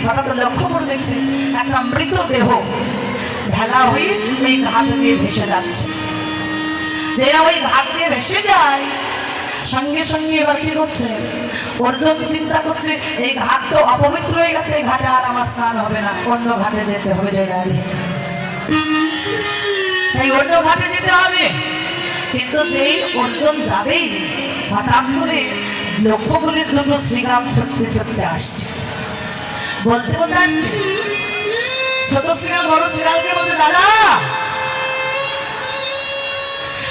হঠাৎ লক্ষ্য করে দেখছে একটা মৃতদেহ ঢালা হয়ে এই ঘাট দিয়ে ভেসে যাচ্ছে। যেটা ওই ঘাট দিয়ে ভেসে যায়, সঙ্গে সঙ্গে এবার কি করছে, অর্জুন চিন্তা করছে এই ঘাট তো অপবিত্র হয়ে গেছে, এই ঘাটে আর আমার স্নান হবে না, অন্য ঘাটে যেতে হবে। এই অন্য ঘাটে যেতে হবে। কিন্তু যেই অর্জুন যাবেই, হঠাৎ করে লক্ষ্য করে দুটো শ্রীরাম ছুটতে ছুটতে আসছে। বলতে বলতে আসছে, ছোট শ্রীরাম বড় শ্রীরামকে বলছে, দাদা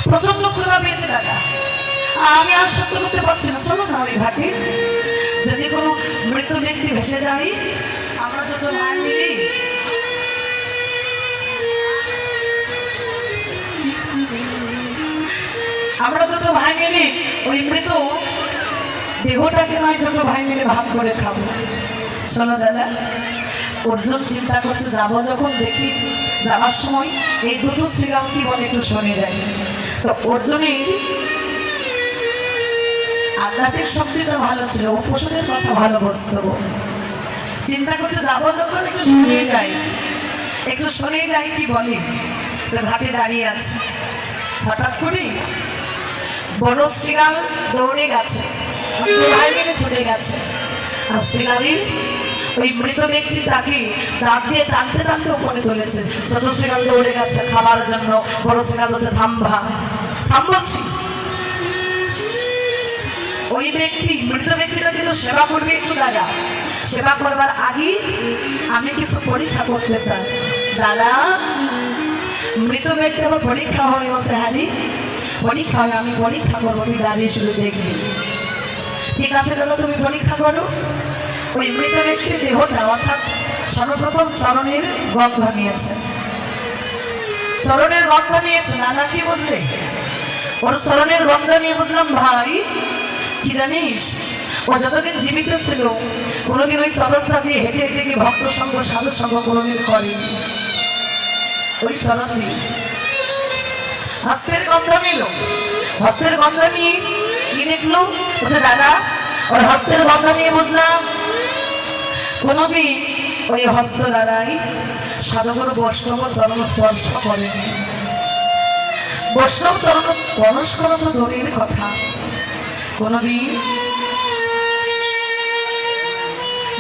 প্রচন্ড ক্ষুধা পেয়েছে দাদা, আমি আর সহ্য করতে পারছি না, চলো না ওই ঘাটে, যদি কোনো মৃত ব্যক্তি ভেসে যায়, আমরা দুটো ভাই মিলি ওই মৃত দেহটাকে নয় দুটো ভাই মিলে ভাগ করে খাবো, চলো দাদা। অর্জুন চিন্তা করছে, যাবো যখন দেখি, যাওয়ার সময় এই দুটো শ্রীরাম কি বলে একটু শুনে যায়। তো অর্জুনের আধ্যাত্মিক শক্তিটা ভালো ছিল, উপোষণের কথা ভালো বুঝতো, চিন্তা করছে যাবো যখন একটু শুনে যাই, একটু শুনে যাই কি বলে। তো ঘাটে দাঁড়িয়ে আছে, হঠাৎ করে বড় শ্রীরাম দৌড়ে গেছে, ভাই মিলে ছুটে গেছে, আর শ্রীরামের ওই মৃত ব্যক্তি তাকে দাঁত দিয়ে টানতে টানতে উপরে তুলেছে। ছোট শ্রীরাম দৌড়ে গেছে খাবার জন্য, বড় শ্রীরাম হচ্ছে থামবা, থাম বলছি। ওই ব্যক্তি মৃত ব্যক্তিটা কিন্তু সেবা করবে একটু দাদা, সেবা করবার আগে আমি কিছু পরীক্ষা করতে চাই। দাদা মৃত ব্যক্তি আমার পরীক্ষা হয়, বলছে হ্যাঁ পরীক্ষা হয়, আমি পরীক্ষা করবো, তুই দাঁড়িয়ে শুধু দেখবি। ঠিক আছে দাদা তুমি পরীক্ষা করো। ওই মৃত ব্যক্তির দেহটা অর্থাৎ সর্বপ্রথম চরণের গন্ধ নিয়েছে, চরণের গন্ধ নিয়েছে। দাদা কি বুঝলে? ওর চরণের গন্ধ নিয়ে বুঝলাম ভাই কি জানিস, ও যতদিন জীবিত ছিল কোনোদিন ওই চরণটা দিয়ে হেঁটে হেঁটে গিয়ে ভক্ত সঙ্গ সাধু সঙ্গ কোনোদিন করেনি। ওই চরণ দিয়ে হস্তের গন্ধ নিল, হস্তের গন্ধ নিয়ে কি দেখলো, বলছে দাদা ওর হস্তের গন্ধ নিয়ে বুঝলাম কোনোদিন ওই হস্ত দ্বারাই সাধুগুরু বৈষ্ণব চরণ স্পর্শ করেনি। বৈষ্ণব চরণ স্পর্শ করা তো দূরের কথা, কোনদিন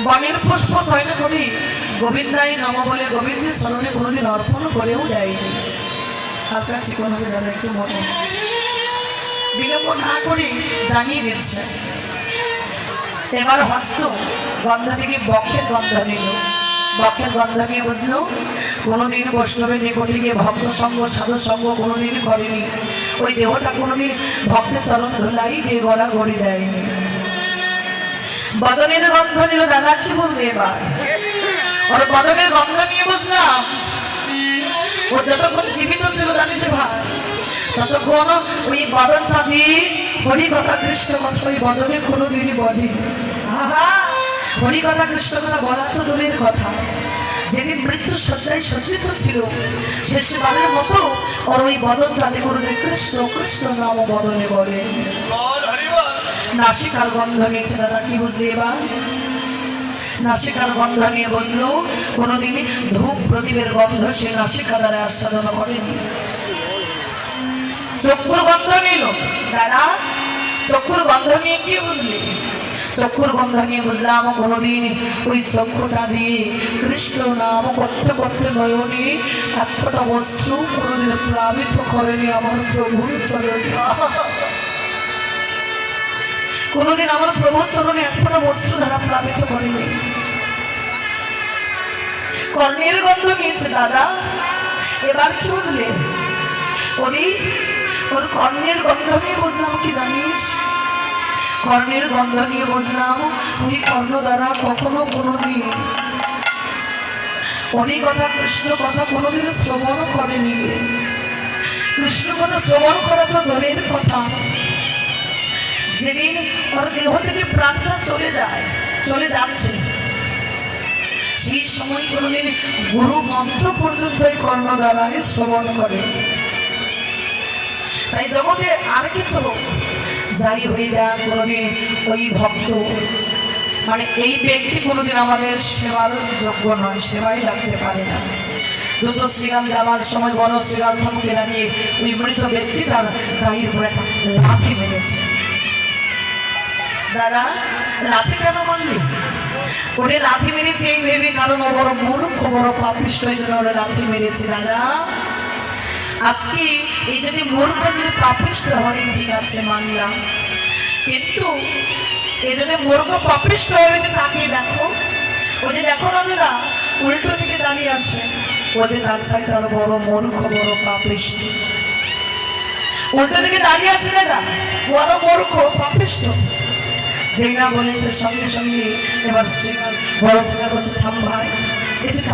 বনের পুষ্প চয়ন করে গোবিন্দাই নম বলে গোবিন্দের চরণে কোনোদিন অর্পণ করেও দেয়নি। তার কাছে কোনোদিন দাদা একটু মনে হচ্ছে, বিলম্ব না করে জানিয়ে দিচ্ছে। এবার হস্ত গন্ধ থেকে বক্ষের গন্ধ নিল, বক্ষের গন্ধ নিয়ে বুঝলো কোনোদিন বৈষ্ণবের নিকটে গিয়ে ভক্ত সঙ্গ সাধু সঙ্গ কোনোদিন করেনি, ওই দেহটা কোনোদিন ভক্তের চরণ ধুলাই দিয়ে গড়া গড়ি দেয়নি। বদনের গন্ধ নিল, দাদা কি বুঝলে এবার? ওর বদনের গন্ধ নিয়ে বুঝলাম ও যতক্ষণ জীবিত ছিল জানিস ভাই, ততক্ষণ ওই বদনটা দিয়ে হরি কথা কৃষ্ণ কথা ওই বদনে কোনোদিনই বলে। হরি কথা কৃষ্ণ কথা বলা তো দূরের কথা, যেদিন মৃত্যু শয্যায় সজ্জিত ছিল শেষবারের মতো ওর ওই বদনটাতে কোনোদিন কৃষ্ণ কৃষ্ণ নাম বদনে বলে। নাসিকার গন্ধ নিয়েছে, দাদা কি বুঝলি এবার? নাসিকার গন্ধ নিয়ে বুঝলো কোনোদিন ধূপ প্রদীপের গন্ধ সে নাসিকা দ্বারা আস্বাদন করেনি। চক্ষুর গন্ধ নিল, দাদা চক্ষুর গন্ধ নিয়ে কি বুঝলি? চক্ষুর গন্ধ নিয়ে বুঝলাম কোনোদিন ওই চক্ষুটা দিয়ে কৃষ্ণ নাম করতে করতে নয়নে একটা বস্তু কোনোদিন প্লাবিত করেনি আমার প্রভুর চরণে। কোনোদিন আমার প্রভুর চরণে একটা বস্তু দ্বারা প্লাবিত করেনি। কর্ণের গন্ধ নিয়েছে, দাদা এবার কি বুঝলে? ওর কর্ণের গন্ধ নিয়ে বুঝলাম কি জানিস? কর্ণের গন্ধ নিয়ে বুঝলাম ওই কর্ণ দ্বারা কখনো কোনোদিন হরি কথা কৃষ্ণ কথা কোনোদিন শ্রবণ করেনি। কৃষ্ণ কথা শ্রবণ করা তো দূরের কথা, যেদিন ওর দেহ থেকে প্রাণটা চলে যাচ্ছে সেই সময় কোনোদিন গুরু মন্ত্র পর্যন্ত এই কর্ণ দ্বারা শ্রবণ করে। তাই জগতে আর কিছু যাই হয়ে যাক কোনোদিন ওই ভক্ত মানে এই ব্যক্তি কোনোদিন আমাদের সেবার যোগ্য নয়, সেবাই লাগতে পারে না। দুটো শ্রীগান যাওয়ার সময় বড় শ্রীগান ধমকে দাঁড়িয়ে ওই মৃত ব্যক্তিটার গায়ের উপরে একটা লাথি মেরেছে। দাদা লাথি কেন মারলি? ওরে লাথি মেরেছে এই ভেবে, কারণ ও বড় মূর্খ, বড় পাপিষ্ঠ, এই জন্য ওরা লাথি মেরেছে। দাদা আজকে এই যদি মূর্খ যদি পাপিষ্ঠ হয় ঠিক আছে মানলাম, কিন্তু এই যদি মূর্খ পাপিষ্ঠ হয়েছে তাকে দেখো, ও যে দেখো না দাদা উল্টো দিকে দাঁড়িয়ে আছে, ও যে তার সাথে আরো বড় মূর্খ, বড় পাপিষ্ঠ, উল্টো দিকে দাঁড়িয়ে আছে দাদা, বড় মূর্খ পাপিষ্ঠ। যেই না বলেছে সঙ্গে সঙ্গে এবার বড় সিংহা বলছে থাম ভাই, একটু